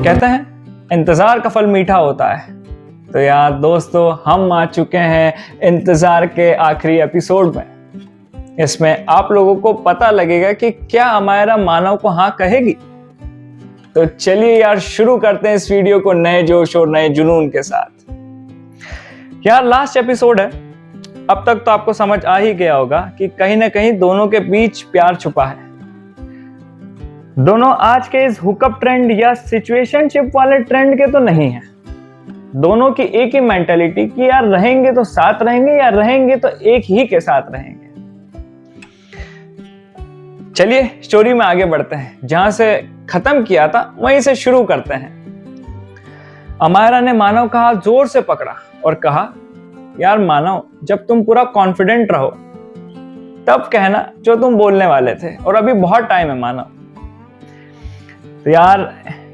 कहते हैं इंतजार का फल मीठा होता है। तो यार दोस्तों, हम आ चुके हैं इंतजार के आखिरी एपिसोड में। इसमें आप लोगों को पता लगेगा कि क्या अमायरा मानव को हाँ कहेगी। तो चलिए यार शुरू करते हैं इस वीडियो को नए जोश और नए जुनून के साथ। यार लास्ट एपिसोड है, अब तक तो आपको समझ आ ही गया होगा कि कहीं ना कहीं दोनों के बीच प्यार छुपा है। दोनों आज के इस हुकअप ट्रेंड या सिचुएशनशिप वाले ट्रेंड के तो नहीं है। दोनों की एक ही मेंटालिटी कि यार रहेंगे तो साथ रहेंगे या रहेंगे तो एक ही के साथ रहेंगे। चलिए स्टोरी में आगे बढ़ते हैं, जहां से खत्म किया था वहीं से शुरू करते हैं। अमायरा ने मानव का हाथ जोर से पकड़ा और कहा, यार मानव, जब तुम पूरा कॉन्फिडेंट रहो तब कहना जो तुम बोलने वाले थे, और अभी बहुत टाइम है मानव। तो यार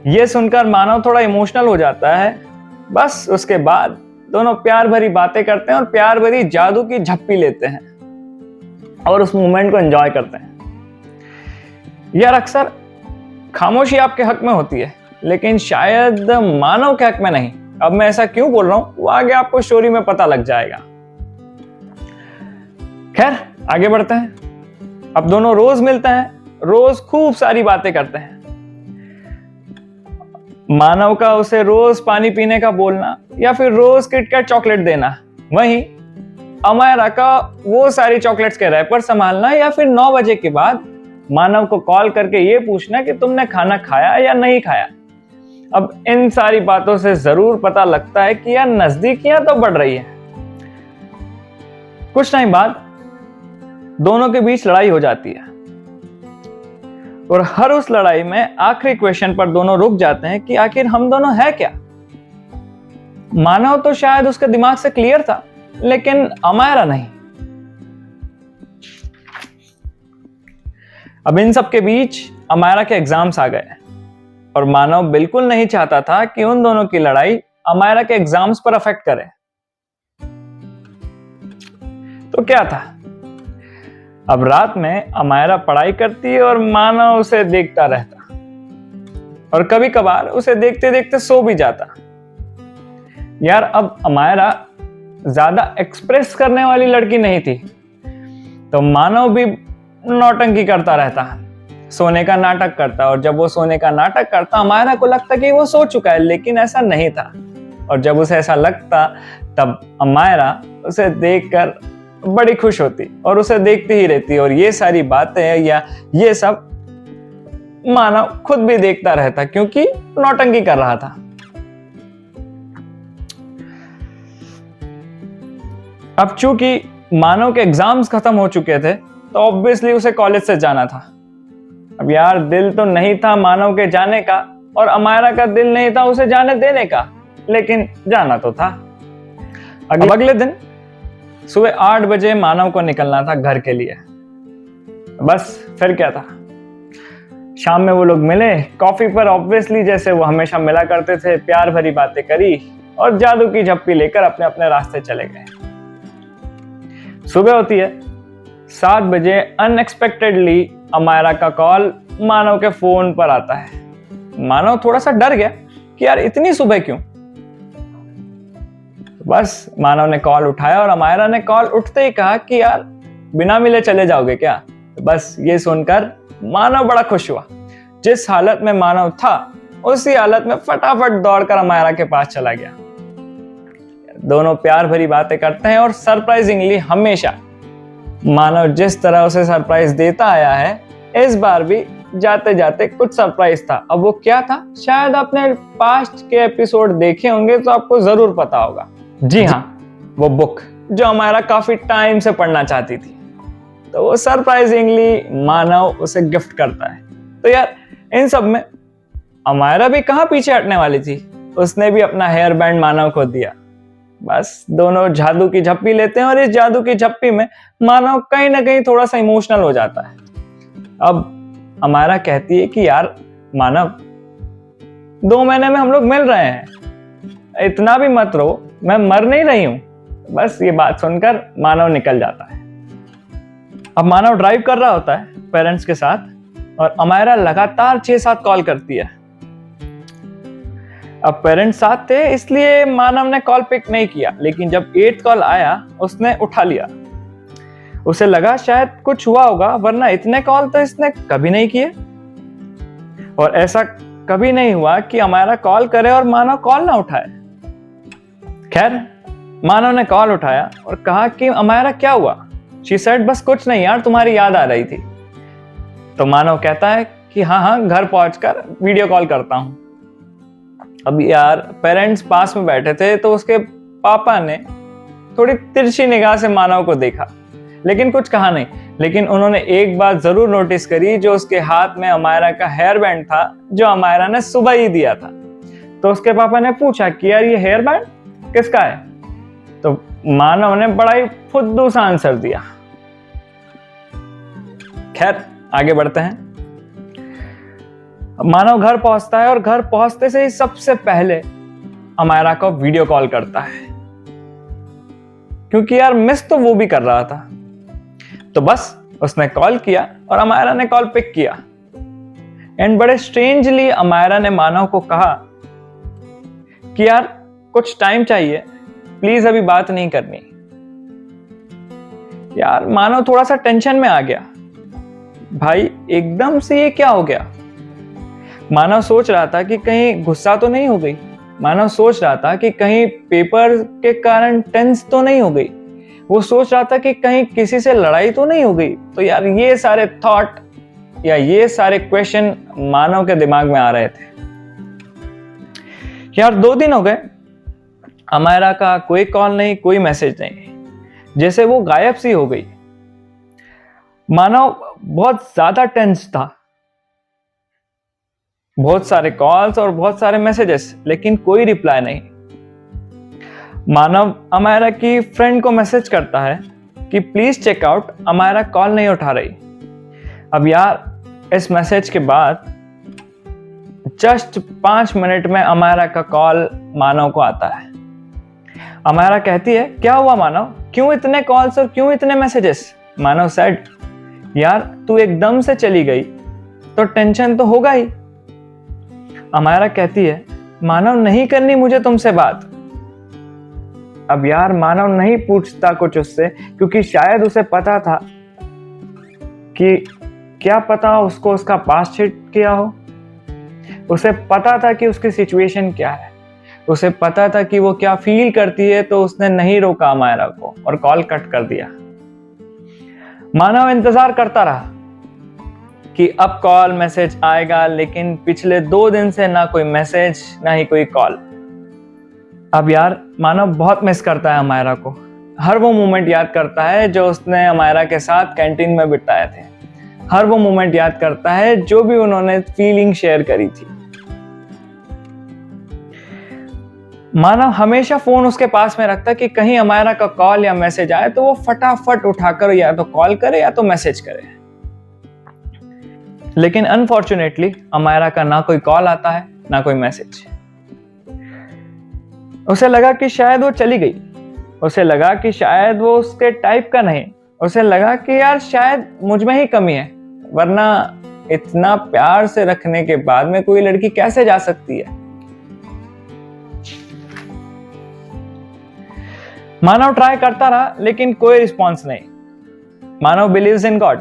ये सुनकर मानव थोड़ा इमोशनल हो जाता है। बस उसके बाद दोनों प्यार भरी बातें करते हैं और प्यार भरी जादू की झप्पी लेते हैं और उस मोमेंट को एंजॉय करते हैं। यार अक्सर खामोशी आपके हक में होती है, लेकिन शायद मानव के हक में नहीं। अब मैं ऐसा क्यों बोल रहा हूं वो आगे आपको स्टोरी में पता लग जाएगा। खैर आगे बढ़ते हैं। अब दोनों रोज मिलते हैं, रोज खूब सारी बातें करते हैं। मानव का उसे रोज पानी पीने का बोलना या फिर रोज किटकैट चॉकलेट देना, वहीं अमायरा का वो सारी चॉकलेट्स के रैपर संभालना या फिर 9 बजे के बाद मानव को कॉल करके ये पूछना कि तुमने खाना खाया या नहीं खाया। अब इन सारी बातों से जरूर पता लगता है कि यार नजदीकियां तो बढ़ रही है। कुछ टाइम बाद दोनों के बीच लड़ाई हो जाती है और हर उस लड़ाई में आखिरी क्वेश्चन पर दोनों रुक जाते हैं कि आखिर हम दोनों है क्या। मानव तो शायद उसके दिमाग से क्लियर था, लेकिन अमायरा नहीं। अब इन सब के बीच अमायरा के एग्जाम्स आ गए और मानव बिल्कुल नहीं चाहता था कि उन दोनों की लड़ाई अमायरा के एग्जाम्स पर अफेक्ट करे। तो क्या था, अब रात में अमायरा पढ़ाई करती और मानव उसे देखता रहता और कभी कभार उसे देखते देखते सो भी जाता। यार अब अमायरा ज्यादा एक्सप्रेस करने वाली लड़की नहीं थी, तो मानव भी नौटंकी करता रहता, सोने का नाटक करता, और जब वो सोने का नाटक करता अमायरा को लगता कि वो सो चुका है, लेकिन ऐसा नहीं था। और जब उसे ऐसा लगता तब अमायरा उसे देखकर बड़ी खुश होती और उसे देखती ही रहती, और ये सारी बातें या ये सब मानव खुद भी देखता रहता क्योंकि नौटंकी कर रहा था। अब चूंकि मानव के एग्जाम्स खत्म हो चुके थे तो ऑब्वियसली उसे कॉलेज से जाना था। अब यार दिल तो नहीं था मानव के जाने का और अमायरा का दिल नहीं था उसे जाने देने का, लेकिन जाना तो था। अगले दिन सुबह 8 बजे मानव को निकलना था घर के लिए। बस फिर क्या था, शाम में वो लोग मिले कॉफी पर, ऑब्वियसली जैसे वो हमेशा मिला करते थे, प्यार भरी बातें करी और जादू की झप्पी लेकर अपने अपने रास्ते चले गए। सुबह होती है 7 बजे, अनएक्सपेक्टेडली अमायरा का कॉल मानव के फोन पर आता है। मानव थोड़ा सा डर गया कि यार इतनी सुबह क्यों। बस मानव ने कॉल उठाया और अमायरा ने कॉल उठते ही कहा कि यार बिना मिले चले जाओगे क्या। बस ये सुनकर मानव बड़ा खुश हुआ। जिस हालत में मानव था उसी हालत में फटाफट दौड़कर अमायरा के पास चला गया। दोनों प्यार भरी बातें करते हैं और सरप्राइजिंगली हमेशा मानव जिस तरह उसे सरप्राइज देता आया है, इस बार भी जाते जाते कुछ सरप्राइज था। अब वो क्या था, शायद आपने पास्ट के एपिसोड देखे होंगे तो आपको जरूर पता होगा। जी हाँ, वो बुक जो अमायरा काफी टाइम से पढ़ना चाहती थी, तो वो सरप्राइजिंगली मानव उसे गिफ्ट करता है। तो यार इन सब में अमायरा भी कहाँ पीछे हटने वाली थी, उसने भी अपना हेयर बैंड मानव को दिया। बस दोनों जादू की झप्पी लेते हैं और इस जादू की झप्पी में मानव कहीं ना कहीं थोड़ा सा इमोशनल हो जाता है। अब अमायरा कहती है कि यार मानव, 2 महीने में हम लोग मिल रहे हैं, इतना भी मत रो, मैं मर नहीं रही हूं। बस ये बात सुनकर मानव निकल जाता है। अब मानव ड्राइव कर रहा होता है पेरेंट्स के साथ और अमायरा लगातार 6-7 कॉल करती है। अब पेरेंट्स साथ थे इसलिए मानव ने कॉल पिक नहीं किया, लेकिन जब 8th कॉल आया उसने उठा लिया। उसे लगा शायद कुछ हुआ होगा, वरना इतने कॉल तो इसने कभी नहीं किए। और ऐसा कभी नहीं हुआ कि अमायरा कॉल करे और मानव कॉल ना उठाए। खैर, मानव ने कॉल उठाया और कहा कि अमायरा क्या हुआ? शी सेड बस कुछ नहीं यार, तुम्हारी याद आ रही थी। तो मानव कहता है कि हाँ, घर पहुंचकर वीडियो कॉल करता हूं। अब यार पेरेंट्स पास में बैठे थे तो उसके पापा ने थोड़ी तिरछी निगाह से मानव को देखा, लेकिन कुछ कहा नहीं। लेकिन उन्होंने एक बात जरूर नोटिस करी, जो उसके हाथ में अमायरा का हेयर बैंड था, जो अमायरा ने सुबह ही दिया था। तो उसके पापा ने पूछा कि यार ये हेयर बैंड किसका है? तो मानव ने बड़ा ही फुद्दू सा आंसर दिया। खैर, आगे बढ़ते हैं। मानव घर पहुंचता है और घर पहुंचते से ही सबसे पहले अमायरा को वीडियो कॉल करता है, क्योंकि यार मिस तो वो भी कर रहा था। तो बस उसने कॉल किया और अमायरा ने कॉल पिक किया। एंड बड़े स्ट्रेंजली अमायरा ने मानव को कहा कि यार कुछ टाइम चाहिए, प्लीज अभी बात नहीं करनी। यार मानव थोड़ा सा टेंशन में आ गया, भाई एकदम से ये क्या हो गया? मानव सोच रहा था कि कहीं गुस्सा तो नहीं हो गई, मानव सोच रहा था कि कहीं पेपर के कारण टेंस तो नहीं हो गई, वो सोच रहा था कि कहीं किसी से लड़ाई तो नहीं हो गई। तो यार ये सारे थॉट या ये सारे क्वेश्चन मानव के दिमाग में आ रहे थे। यार 2 दिन हो गए, अमायरा का कोई कॉल नहीं, कोई मैसेज नहीं, जैसे वो गायब सी हो गई। मानव बहुत ज्यादा टेंस था, बहुत सारे कॉल्स और बहुत सारे मैसेजेस, लेकिन कोई रिप्लाई नहीं। मानव अमायरा की फ्रेंड को मैसेज करता है कि please check out, Amayra call नहीं उठा रही। अब यार इस मैसेज के बाद जस्ट 5 मिनट में अमायरा का कॉल मानव को आता है। अमायरा कहती है क्या हुआ मानव, क्यों इतने कॉल्स और क्यों इतने मैसेजेस? मानव सेड यार तू एकदम से चली गई तो टेंशन तो होगा ही। अमायरा कहती है मानव नहीं करनी मुझे तुमसे बात। अब यार मानव नहीं पूछता कुछ उससे, क्योंकि शायद उसे पता था कि क्या पता उसको उसका पास्ट हिट किया हो। उसे पता था कि उसकी सिचुएशन क्या है, उसे पता था कि वो क्या फील करती है, तो उसने नहीं रोका अमायरा को और कॉल कट कर दिया। मानव इंतजार करता रहा कि अब कॉल मैसेज आएगा, लेकिन पिछले 2 दिन से ना कोई मैसेज ना ही कोई कॉल। अब यार मानव बहुत मिस करता है अमायरा को, हर वो मोमेंट याद करता है जो उसने अमायरा के साथ कैंटीन में बिताए थे, हर वो मोमेंट याद करता है जो भी उन्होंने फीलिंग शेयर करी थी। मानव हमेशा फोन उसके पास में रखता कि कहीं अमायरा का कॉल या मैसेज आए तो वो फटाफट उठाकर या तो कॉल करे या तो मैसेज करे। लेकिन अनफॉर्चुनेटली अमायरा का ना कोई कॉल आता है ना कोई मैसेज। उसे लगा कि शायद वो चली गई, उसे लगा कि शायद वो उसके टाइप का नहीं, उसे लगा कि यार शायद मुझ में ही कमी है, वरना इतना प्यार से रखने के बाद में कोई लड़की कैसे जा सकती है। मानव ट्राई करता रहा लेकिन कोई रिस्पॉन्स नहीं। मानव बिलीव्स इन गॉड,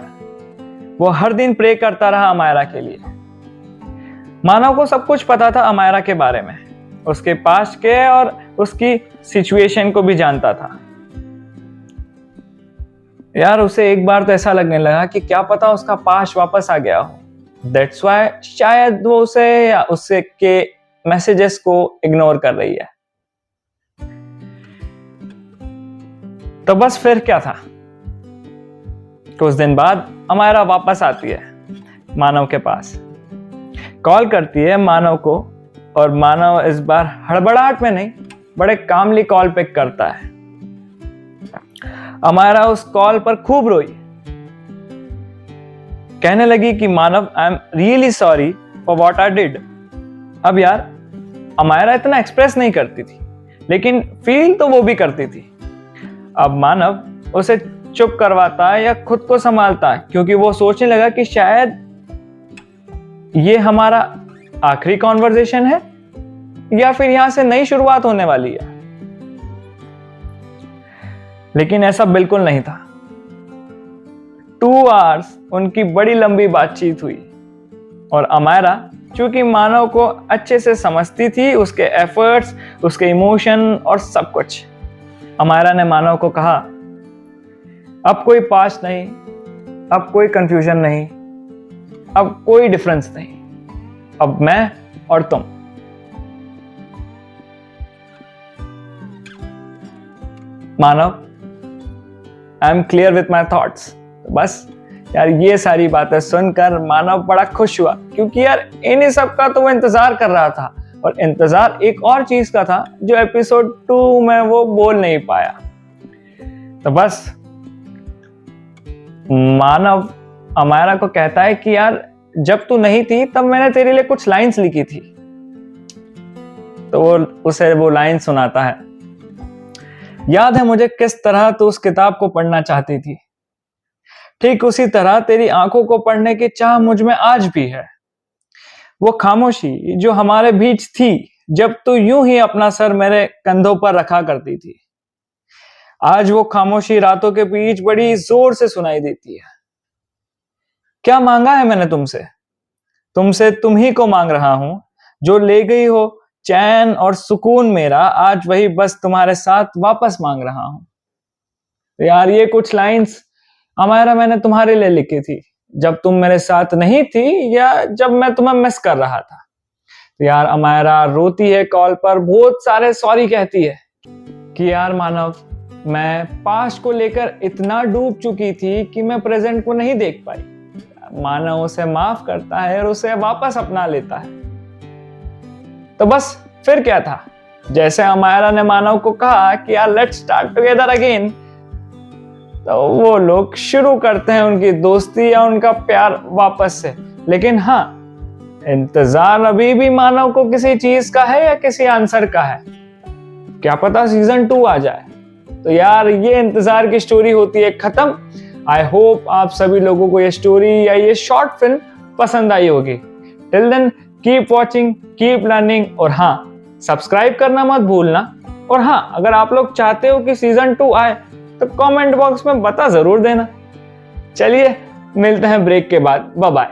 वो हर दिन प्रे करता रहा अमायरा के लिए। मानव को सब कुछ पता था अमायरा के बारे में, उसके पास्ट के और उसकी सिचुएशन को भी जानता था। यार उसे एक बार तो ऐसा लगने लगा कि क्या पता उसका पास्ट वापस आ गया हो। दैट्स व्हाई शायद वो उसे या उससे के मैसेजेस को इग्नोर कर रही है। तो बस फिर क्या था, कुछ दिन बाद अमायरा वापस आती है मानव के पास, कॉल करती है मानव को, और मानव इस बार हड़बड़ाहट में नहीं, बड़े कामली कॉल पिक करता है। अमायरा उस कॉल पर खूब रोई, कहने लगी कि Manav I am really sorry for what I did. अब यार अमायरा इतना एक्सप्रेस नहीं करती थी, लेकिन फील तो वो भी करती थी। अब मानव उसे चुप करवाता या खुद को संभालता, क्योंकि वो सोचने लगा कि शायद ये हमारा आखिरी कॉन्वर्सेशन है या फिर यहां से नई शुरुआत होने वाली है। लेकिन ऐसा बिल्कुल नहीं था। 2 आवर्स उनकी बड़ी लंबी बातचीत हुई और अमायरा चूंकि मानव को अच्छे से समझती थी, उसके एफर्ट्स, उसके इमोशन और सब कुछ, अमायरा ने मानव को कहा, अब कोई पास्ट नहीं, अब कोई कंफ्यूजन नहीं, अब कोई डिफरेंस नहीं, अब मैं और तुम। Manav, I am clear with my thoughts. बस यार ये सारी बातें सुनकर मानव बड़ा खुश हुआ, क्योंकि यार इन्हीं सब का तो वो इंतजार कर रहा था। और इंतजार एक और चीज का था जो एपिसोड 2 में वो बोल नहीं पाया। तो बस मानव अमायरा को कहता है कि यार जब तू नहीं थी तब मैंने तेरे लिए कुछ लाइंस लिखी थी। तो वो उसे वो लाइन सुनाता है, याद है मुझे किस तरह तू उस किताब को पढ़ना चाहती थी, ठीक उसी तरह तेरी आंखों को पढ़ने की चाह मुझ में आज भी है। वो खामोशी जो हमारे बीच थी जब तू यूं ही अपना सर मेरे कंधों पर रखा करती थी, आज वो खामोशी रातों के बीच बड़ी जोर से सुनाई देती है। क्या मांगा है मैंने तुमसे? तुमसे तुम ही को मांग रहा हूं। जो ले गई हो चैन और सुकून मेरा, आज वही बस तुम्हारे साथ वापस मांग रहा हूं। तो यार ये कुछ लाइंस अमायरा मैंने तुम्हारे लिए लिखी थी जब तुम मेरे साथ नहीं थी, या जब मैं तुम्हें मिस कर रहा था। तो यार अमायरा रोती है कॉल पर, बहुत सारे सॉरी कहती है कि यार मानव, मैं पास्ट को लेकर इतना डूब चुकी थी कि मैं प्रेजेंट को नहीं देख पाई। मानव उसे माफ करता है और उसे वापस अपना लेता है। तो बस फिर क्या था, जैसे अमायरा ने मानव को कहा कि यार लेट्स स्टार्ट टुगेदर अगेन, तो वो लोग शुरू करते हैं उनकी दोस्ती या उनका प्यार वापस से। लेकिन हाँ, इंतजार अभी भी मानव को किसी चीज का है या किसी आंसर का है। क्या पता सीजन 2 आ जाए। तो यार ये इंतजार की स्टोरी होती है खत्म। आई होप आप सभी लोगों को ये स्टोरी या ये शॉर्ट फिल्म पसंद आई होगी। Till then keep watching, keep learning, और हाँ सब्सक्राइब करना मत भूलना। और हाँ, अगर आप लोग चाहते हो कि सीजन 2 आए तो कमेंट बॉक्स में बता जरूर देना। चलिए मिलते हैं ब्रेक के बाद, बाय बाय।